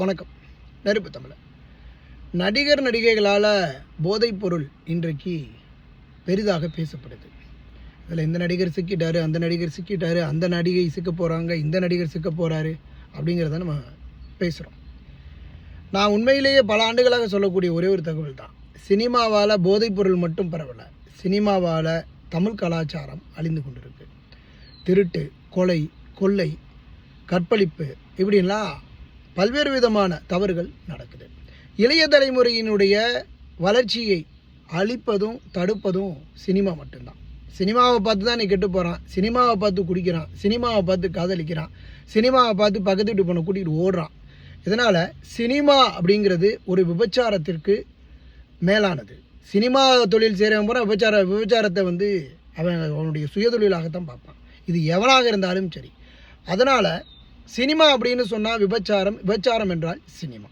வணக்கம். நெருப்பு தமிழர். நடிகர் நடிகைகளால் போதைப்பொருள் இன்றைக்கு பெரிதாக பேசப்படுது. இதில் இந்த நடிகர் சிக்கிட்டாரு, அந்த நடிகர் சிக்கிட்டாரு, அந்த நடிகை சிக்க போகிறாங்க, இந்த நடிகர் சிக்க போகிறாரு அப்படிங்கிறத நம்ம பேசுகிறோம். நான் உண்மையிலேயே பல ஆண்டுகளாக சொல்லக்கூடிய ஒரே ஒரு தகவல் தான், சினிமாவால் போதைப்பொருள் மட்டும் பரவலை, சினிமாவால் தமிழ் கலாச்சாரம் அழிந்து கொண்டிருக்கு. திருட்டு, கொலை, கொள்ளை, கற்பழிப்பு இப்படின்லாம் பல்வேறு விதமான தவறுகள் நடக்குது. இளைய தலைமுறையினுடைய வளர்ச்சியை அழிப்பதும் தடுப்பதும் சினிமா மட்டும்தான். சினிமாவை பார்த்து தான் நீ கெட்டு போகிறான், சினிமாவை பார்த்து குடிக்கிறான், சினிமாவை பார்த்து காதலிக்கிறான், சினிமாவை பார்த்து பக்கத்து வீட்டு பொண்ணை கூட்டிகிட்டு ஓடுறான். இதனால் சினிமா அப்படிங்கிறது ஒரு விபச்சாரத்திற்கு மேலானது. சினிமா தொழில் செய்கிறவன் போகிற விபச்சாரத்தை அவனுடைய சுயதொழிலாகத்தான் பார்ப்பான். இது எவனாக இருந்தாலும் சரி. அதனால் சினிமா அப்படின்னு சொன்னால் விபச்சாரம், விபச்சாரம் என்றால் சினிமா.